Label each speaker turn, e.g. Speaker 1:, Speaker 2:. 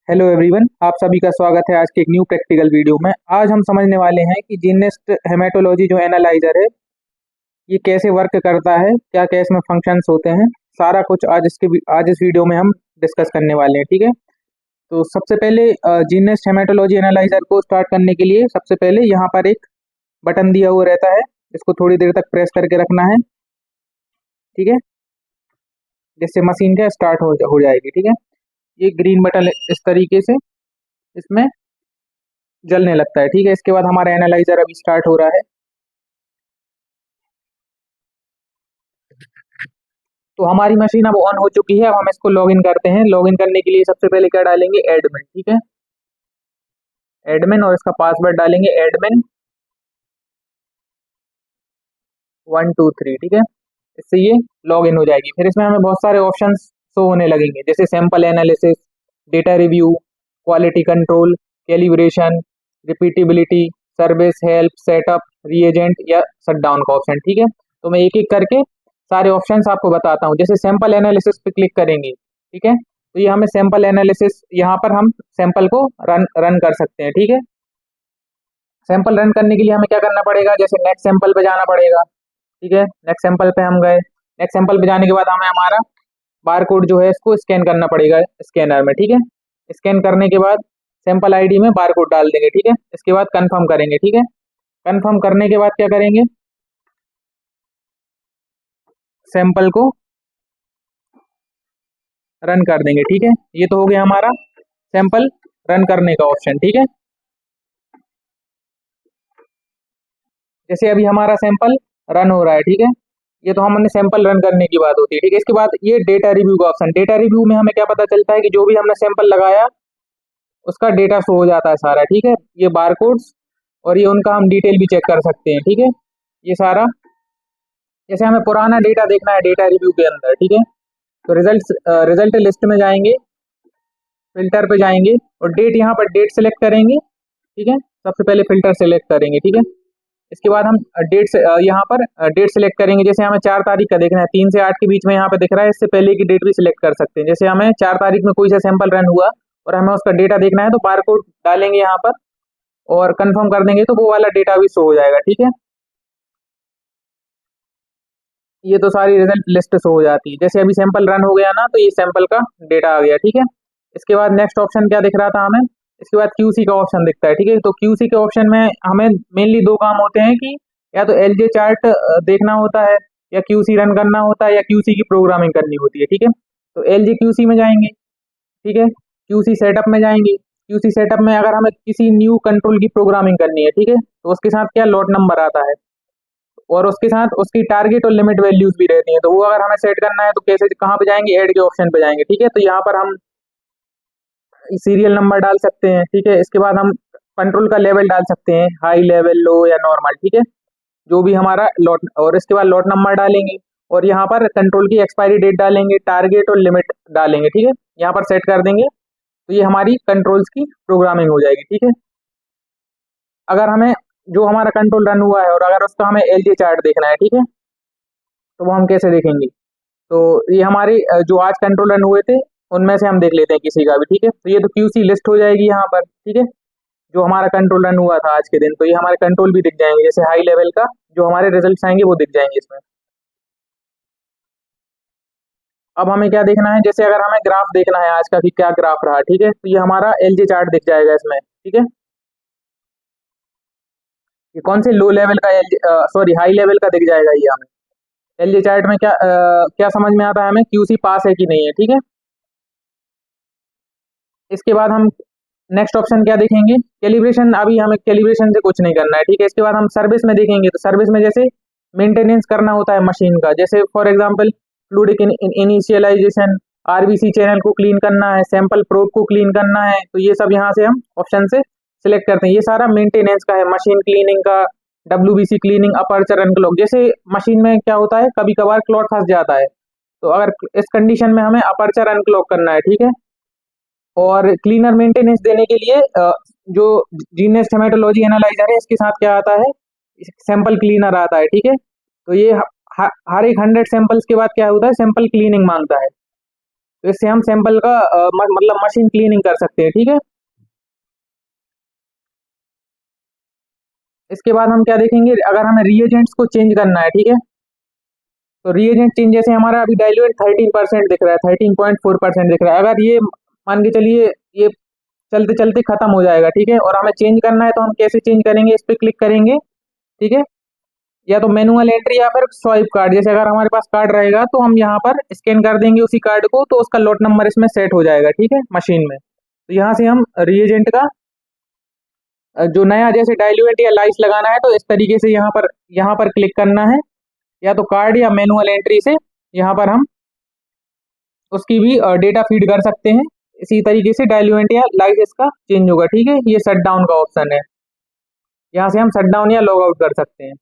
Speaker 1: Hello everyone, आप सभी का स्वागत है आज के एक न्यू प्रैक्टिकल वीडियो में। आज हम समझने वाले हैं कि जीनेस्ट हेमेटोलॉजी जो एनालाइजर है ये कैसे वर्क करता है, क्या क्या इसमें फंक्शंस होते हैं। सारा कुछ आज इस वीडियो में हम डिस्कस करने वाले हैं। ठीक है, तो सबसे पहले जीनेस्ट हेमेटोलॉजी एनालाइजर को स्टार्ट करने के लिए सबसे पहले यहाँ पर एक बटन दिया हुआ रहता है, इसको थोड़ी देर तक प्रेस करके रखना है। ठीक है, जिससे मशीन क्या स्टार्ट हो जाएगी। ठीक है, ये ग्रीन बटन इस तरीके से इसमें जलने लगता है। ठीक है, इसके बाद हमारा एनालाइजर अभी स्टार्ट हो रहा है। तो हमारी मशीन अब ऑन हो चुकी है। अब हम इसको लॉगिन करते हैं। लॉगिन करने के लिए सबसे पहले क्या डालेंगे, एडमिन। ठीक है, एडमिन और इसका पासवर्ड डालेंगे एडमिन 123। ठीक है, इससे ये लॉगिन हो जाएगी। फिर इसमें हमें बहुत सारे ऑप्शंस शो होने लगेंगे, जैसे sample analysis, data review, quality control, calibration, repeatability, service, help, setup, reagent या शटडाउन का ऑप्शन। ठीक है, तो मैं एक एक करके सारे ऑप्शंस आपको बताता हूँ। जैसे सैंपल एनालिसिस पे क्लिक करेंगे, ठीक है, तो ये हमें सैंपल एनालिसिस, यहाँ पर हम सैंपल को रन रन कर सकते हैं। ठीक है, सैंपल रन करने के लिए हमें क्या करना पड़ेगा, जैसे नेक्स्ट सैंपल पे जाना पड़ेगा। ठीक है, नेक्स्ट सैंपल पे हम गए। नेक्स्ट सैंपल पे जाने के बाद हमें हमारा बार कोड जो है इसको स्कैन करना पड़ेगा स्कैनर में। ठीक है, स्कैन करने के बाद सैंपल आईडी में बार कोड डाल देंगे। ठीक है, इसके बाद कंफर्म करेंगे। ठीक है, कंफर्म करने के बाद क्या करेंगे, सैंपल को रन कर देंगे। ठीक है, ये तो हो गया हमारा सैंपल रन करने का ऑप्शन। ठीक है, जैसे अभी हमारा सैंपल रन हो रहा है। ठीक है, ये तो हमने सैंपल रन करने की बात होती है। ठीक है, इसके बाद ये डेटा रिव्यू का ऑप्शन। डेटा रिव्यू में हमें क्या पता चलता है कि जो भी हमने सैंपल लगाया उसका डेटा शो हो जाता है सारा। ठीक है, ये बारकोड्स और ये उनका हम डिटेल भी चेक कर सकते हैं। ठीक है, ये सारा, जैसे हमें पुराना डेटा देखना है डेटा रिव्यू के अंदर। ठीक है, तो रिजल्ट लिस्ट में जाएंगे, फिल्टर पे जाएंगे और डेट, यहाँ पर डेट सेलेक्ट करेंगे। ठीक है, सबसे पहले फिल्टर सेलेक्ट करेंगे। ठीक है, इसके बाद हम डेट से यहाँ पर डेट सेलेक्ट करेंगे। जैसे हमें 4 तारीख का देखना है, 3 से 8 के बीच में यहाँ पे दिख रहा है, इससे पहले की डेट भी सिलेक्ट कर सकते हैं। जैसे हमें 4 तारीख में कोई सा सैंपल रन हुआ और हमें उसका डेटा देखना है, तो बार कोड डालेंगे यहाँ पर और कंफर्म कर देंगे, तो वो वाला डेटा भी शो हो जाएगा। ठीक है, ये तो सारी रिजल्ट लिस्ट शो हो जाती है। जैसे अभी सैंपल रन हो गया ना, तो ये सैंपल का डेटा आ गया। ठीक है, इसके बाद नेक्स्ट ऑप्शन क्या दिख रहा था हमें, इसके बाद क्यूसी का ऑप्शन दिखता है। ठीक है, तो क्यूसी के ऑप्शन में हमें मेनली दो काम होते हैं कि या तो एलजे चार्ट देखना होता है, या क्यूसी रन करना होता है, या क्यूसी की प्रोग्रामिंग करनी होती है। ठीक है, तो एलजे क्यूसी में जाएंगे। ठीक है, क्यूसी सेटअप में जाएंगे। क्यूसी सेटअप में अगर हमें किसी न्यू कंट्रोल की प्रोग्रामिंग करनी है, ठीक है, तो उसके साथ क्या लॉट नंबर आता है और उसके साथ उसकी टारगेट और लिमिट वैल्यूज भी रहती हैं। तो वो अगर हमें सेट करना है तो कैसे, कहाँ पे जाएंगे, ऐड के ऑप्शन पे जाएंगे। ठीक है, तो यहाँ पर हम सीरियल नंबर डाल सकते हैं। ठीक है, इसके बाद हम कंट्रोल का लेवल डाल सकते हैं, हाई लेवल, लो या नॉर्मल। ठीक है, जो भी हमारा लॉट, और इसके बाद लॉट नंबर डालेंगे और यहाँ पर कंट्रोल की एक्सपायरी डेट डालेंगे, टारगेट और लिमिट डालेंगे। ठीक है, यहाँ पर सेट कर देंगे, तो ये हमारी कंट्रोल्स की प्रोग्रामिंग हो जाएगी। ठीक है, अगर हमें जो हमारा कंट्रोल रन हुआ है और अगर उसका हमें एलजी चार्ट देखना है, ठीक है, तो वो हम कैसे देखेंगे, तो ये हमारे जो आज कंट्रोल रन हुए थे उनमें से हम देख लेते हैं किसी का भी। ठीक है, तो ये तो क्यूसी लिस्ट हो जाएगी यहाँ पर। ठीक है, जो हमारा कंट्रोल रन हुआ था आज के दिन, तो ये हमारे कंट्रोल भी दिख जाएंगे, जैसे हाई लेवल का जो हमारे रिजल्ट्स आएंगे वो दिख जाएंगे इसमें। अब हमें क्या देखना है, जैसे अगर हमें ग्राफ देखना है आज का कि क्या ग्राफ रहा, ठीक है, तो ये हमारा एलजी चार्ट दिख जाएगा इसमें। ठीक है, ये कौन से लो लेवल का एल, सॉरी हाई लेवल का दिख जाएगा ये हमें। एलजी चार्ट में क्या क्या समझ में आता है हमें, क्यूसी पास है कि नहीं है। ठीक है, इसके बाद हम नेक्स्ट ऑप्शन क्या देखेंगे, कैलिब्रेशन। अभी हमें कैलिब्रेशन से कुछ नहीं करना है। ठीक है, इसके बाद हम सर्विस में देखेंगे, तो सर्विस में जैसे मेंटेनेंस करना होता है मशीन का, जैसे for example fluid initialisation, RBC channel को क्लीन करना है, सैंपल प्रोब को क्लीन करना है, तो ये सब यहाँ से हम ऑप्शन से सिलेक्ट करते हैं। ये सारा मेंटेनेंस का है, मशीन क्लीनिंग का, डब्ल्यूबीसी क्लीनिंग, अपर्चर अनक्लॉग। जैसे मशीन में क्या होता है, कभी कभार क्लॉट फंस जाता है, तो अगर इस कंडीशन में हमें अपर्चर अनक्लॉग करना है। ठीक है, और क्लीनर मेंटेनेंस देने के लिए जो जीनियस हेमेटोलॉजी एनालाइजर है इसके साथ क्या आता है, सैंपल क्लीनर आता है। ठीक है, तो ये हर एक 100 सैंपल्स के बाद क्या होता है, सैंपल क्लीनिंग मांगता है। तो इससे हम सैंपल का मतलब मशीन क्लीनिंग कर सकते हैं, ठीक है। इसके बाद हम क्या देखेंगे, अगर हमें रिएजेंट्स को चेंज करना है, ठीक है, तो रिएजेंट चेंज जैसे हमारा अभी डाइल्यूएंट 13% दिख रहा है, 13.4% दिख रहा है। अगर ये मान के चलिए ये चलते चलते खत्म हो जाएगा, ठीक है, और हमें चेंज करना है तो हम कैसे चेंज करेंगे, इस पे क्लिक करेंगे, ठीक है, या तो मैनुअल एंट्री या फिर स्वाइप कार्ड। जैसे अगर हमारे पास कार्ड रहेगा तो हम यहाँ पर स्कैन कर देंगे उसी कार्ड को, तो उसका लॉट नंबर इसमें सेट हो जाएगा, ठीक है, मशीन में। तो यहाँ से हम रिएजेंट का जो नया जैसे डाइल्यूएंट या लाइस लगाना है तो इस तरीके से यहाँ पर क्लिक करना है, या तो कार्ड या मैनुअल एंट्री से यहाँ पर हम उसकी भी डेटा फीड कर सकते हैं। इसी तरीके से डाइल्यूएंट या लाइस इसका चेंज होगा, ठीक है। ये शट डाउन का ऑप्शन है, यहाँ से हम शट डाउन या लॉग आउट कर सकते हैं।